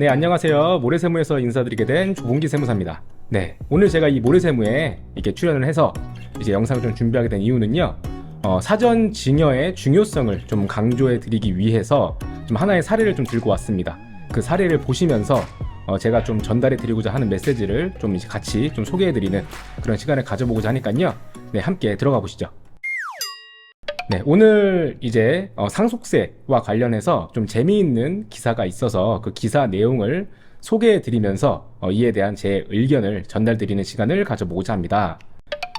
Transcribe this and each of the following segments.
네, 안녕하세요. 모래세무에서 인사드리게 된 조봉기 세무사입니다. 네, 오늘 제가 이 모래세무에 이렇게 출연을 해서 이제 영상을 좀 준비하게 된 이유는요. 사전 증여의 중요성을 좀 강조해 드리기 위해서 좀 하나의 사례를 좀 들고 왔습니다. 그 사례를 보시면서 제가 좀 전달해 드리고자 하는 메시지를 좀 이제 같이 좀 소개해 드리는 그런 시간을 가져보고자 하니까요. 네, 함께 들어가 보시죠. 네, 오늘 이제 상속세와 관련해서 좀 재미있는 기사가 있어서 그 기사 내용을 소개해 드리면서 이에 대한 제 의견을 전달드리는 시간을 가져보고자 합니다.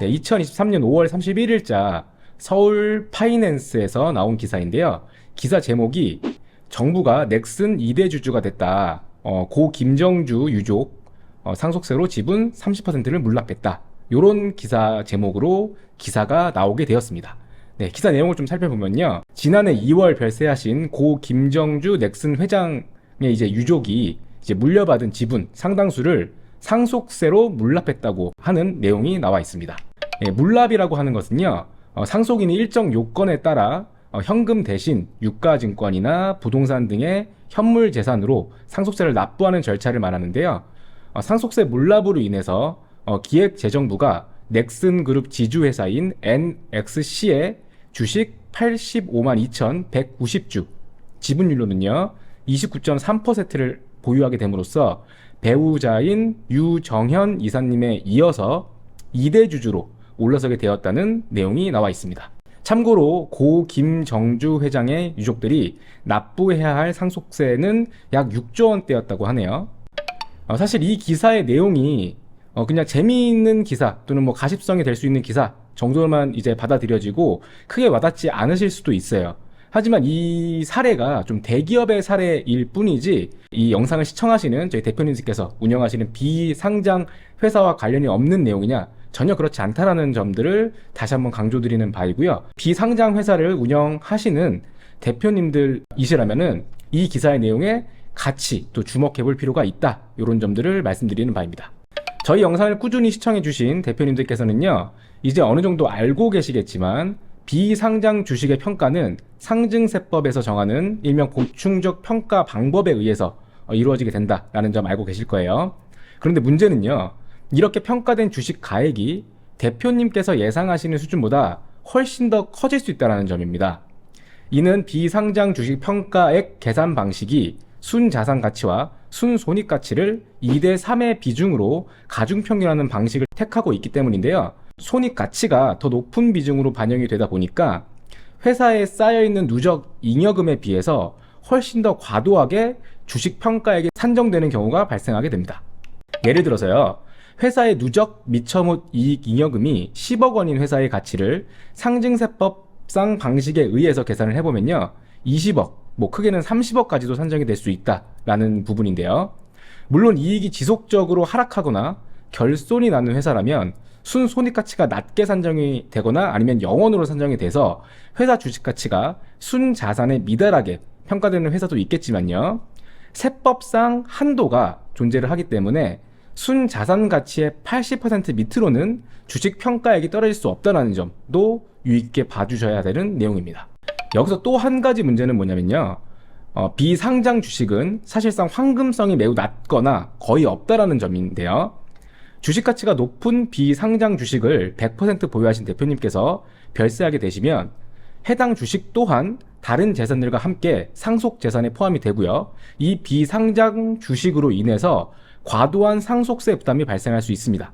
네, 2023년 5월 31일자 서울 파이낸스에서 나온 기사인데요. 기사 제목이 정부가 넥슨 2대 주주가 됐다. 고 김정주 유족 상속세로 지분 30%를 물납했다. 요런 기사 제목으로 기사가 나오게 되었습니다. 네, 기사 내용을 좀 살펴보면요. 지난해 2월 별세하신 고 김정주 넥슨 회장의 이제 유족이 이제 물려받은 지분 상당수를 상속세로 물납했다고 하는 내용이 나와 있습니다. 네, 물납이라고 하는 것은요. 상속인이 일정 요건에 따라 현금 대신 유가증권이나 부동산 등의 현물 재산으로 상속세를 납부하는 절차를 말하는데요. 상속세 물납으로 인해서 기획재정부가 넥슨그룹 지주회사인 NXC의 주식 85만 2,190주, 지분율로는요 29.3%를 보유하게 됨으로써 배우자인 유정현 이사님에 이어서 2대 주주로 올라서게 되었다는 내용이 나와 있습니다. 참고로 고 김정주 회장의 유족들이 납부해야 할 상속세는 약 6조 원대였다고 하네요. 사실 이 기사의 내용이 그냥 재미있는 기사 또는 뭐 가십성이 될 수 있는 기사 정도만 이제 받아들여지고 크게 와닿지 않으실 수도 있어요. 하지만 이 사례가 좀 대기업의 사례일 뿐이지 이 영상을 시청하시는 저희 대표님께서 운영하시는 비상장 회사와 관련이 없는 내용이냐, 전혀 그렇지 않다라는 점들을 다시 한번 강조드리는 바이고요. 비상장 회사를 운영하시는 대표님들이시라면은 이 기사의 내용에 같이 또 주목해 볼 필요가 있다, 이런 점들을 말씀드리는 바입니다. 저희 영상을 꾸준히 시청해주신 대표님들께서는요, 이제 어느 정도 알고 계시겠지만 비상장 주식의 평가는 상증세법에서 정하는 일명 보충적 평가 방법에 의해서 이루어지게 된다라는 점 알고 계실 거예요. 그런데 문제는요, 이렇게 평가된 주식 가액이 대표님께서 예상하시는 수준보다 훨씬 더 커질 수 있다는 점입니다. 이는 비상장 주식 평가액 계산 방식이 순자산 가치와 순손익 가치를 2대 3의 비중으로 가중평균하는 방식을 택하고 있기 때문인데요. 손익 가치가 더 높은 비중으로 반영이 되다 보니까 회사에 쌓여있는 누적 잉여금에 비해서 훨씬 더 과도하게 주식 평가액이 산정되는 경우가 발생하게 됩니다. 예를 들어서요, 회사의 누적 미처무 이익 잉여금이 10억 원인 회사의 가치를 상증세법상 방식에 의해서 계산을 해보면요, 20억, 뭐 크게는 30억까지도 산정이 될 수 있다라는 부분인데요. 물론 이익이 지속적으로 하락하거나 결손이 나는 회사라면 순손익가치가 낮게 산정이 되거나 아니면 0원으로 산정이 돼서 회사 주식가치가 순자산에 미달하게 평가되는 회사도 있겠지만요, 세법상 한도가 존재를 하기 때문에 순자산 가치의 80% 밑으로는 주식 평가액이 떨어질 수 없다는 점도 유의깊게 봐주셔야 되는 내용입니다. 여기서 또 한 가지 문제는 뭐냐면요, 비상장 주식은 사실상 황금성이 매우 낮거나 거의 없다라는 점인데요. 주식 가치가 높은 비상장 주식을 100% 보유하신 대표님께서 별세하게 되시면 해당 주식 또한 다른 재산들과 함께 상속 재산에 포함이 되고요. 이 비상장 주식으로 인해서 과도한 상속세 부담이 발생할 수 있습니다.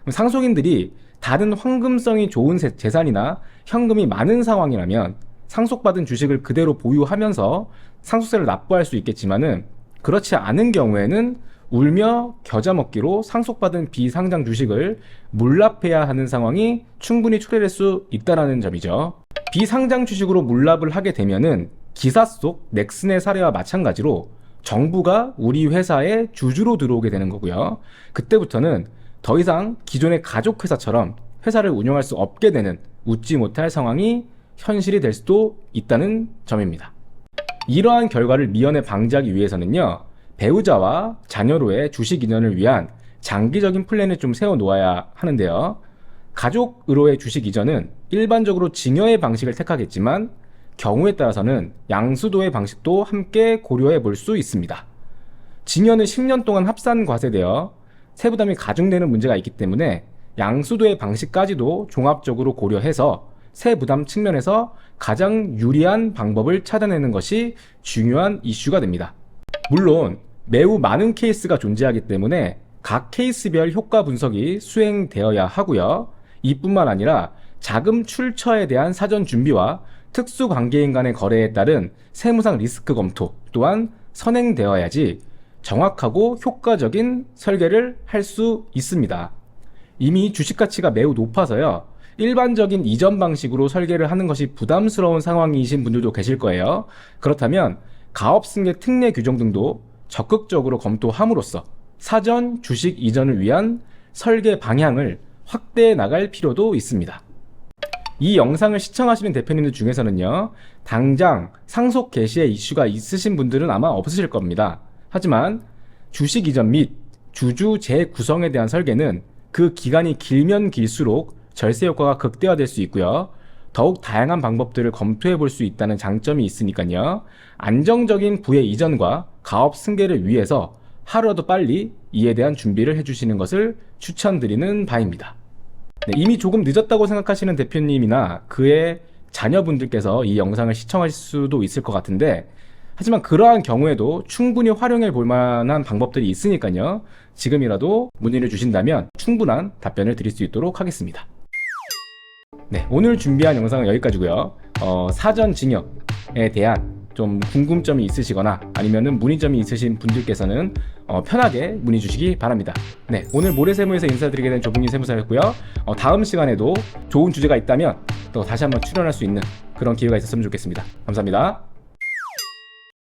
상속인들이 다른 황금성이 좋은 재산이나 현금이 많은 상황이라면 상속받은 주식을 그대로 보유하면서 상속세를 납부할 수 있겠지만은, 그렇지 않은 경우에는 울며 겨자 먹기로 상속받은 비상장 주식을 물납해야 하는 상황이 충분히 초래될 수 있다는 점이죠. 비상장 주식으로 물납을 하게 되면은 기사 속 넥슨의 사례와 마찬가지로 정부가 우리 회사의 주주로 들어오게 되는 거고요. 그때부터는 더 이상 기존의 가족회사처럼 회사를 운영할 수 없게 되는 웃지 못할 상황이 현실이 될 수도 있다는 점입니다. 이러한 결과를 미연에 방지하기 위해서는요, 배우자와 자녀로의 주식 이전을 위한 장기적인 플랜을 좀 세워놓아야 하는데요. 가족으로의 주식 이전은 일반적으로 증여의 방식을 택하겠지만 경우에 따라서는 양수도의 방식도 함께 고려해 볼 수 있습니다. 징여는 10년 동안 합산과세되어 세부담이 가중되는 문제가 있기 때문에 양수도의 방식까지도 종합적으로 고려해서 세부담 측면에서 가장 유리한 방법을 찾아내는 것이 중요한 이슈가 됩니다. 물론 매우 많은 케이스가 존재하기 때문에 각 케이스별 효과 분석이 수행되어야 하고요. 이뿐만 아니라 자금 출처에 대한 사전 준비와 특수관계인 간의 거래에 따른 세무상 리스크 검토 또한 선행되어야지 정확하고 효과적인 설계를 할 수 있습니다. 이미 주식 가치가 매우 높아서요. 일반적인 이전 방식으로 설계를 하는 것이 부담스러운 상황이신 분들도 계실 거예요. 그렇다면 가업승계 특례 규정 등도 적극적으로 검토함으로써 사전 주식 이전을 위한 설계 방향을 확대해 나갈 필요도 있습니다. 이 영상을 시청하시는 대표님들 중에서는요, 당장 상속 개시의 이슈가 있으신 분들은 아마 없으실 겁니다. 하지만 주식 이전 및 주주 재구성에 대한 설계는 그 기간이 길면 길수록 절세 효과가 극대화될 수 있고요. 더욱 다양한 방법들을 검토해 볼 수 있다는 장점이 있으니까요. 안정적인 부의 이전과 가업 승계를 위해서 하루라도 빨리 이에 대한 준비를 해주시는 것을 추천드리는 바입니다. 네, 이미 조금 늦었다고 생각하시는 대표님이나 그의 자녀분들께서 이 영상을 시청하실 수도 있을 것 같은데, 하지만 그러한 경우에도 충분히 활용해 볼 만한 방법들이 있으니까요. 지금이라도 문의를 주신다면 충분한 답변을 드릴 수 있도록 하겠습니다. 네, 오늘 준비한 영상은 여기까지고요. 사전 징역에 대한 좀 궁금점이 있으시거나 아니면은 문의점이 있으신 분들께서는 편하게 문의 주시기 바랍니다. 네, 오늘 모래세무에서 인사드리게 된 조봉진 세무사였고요. 다음 시간에도 좋은 주제가 있다면 또 다시 한번 출연할 수 있는 그런 기회가 있었으면 좋겠습니다. 감사합니다.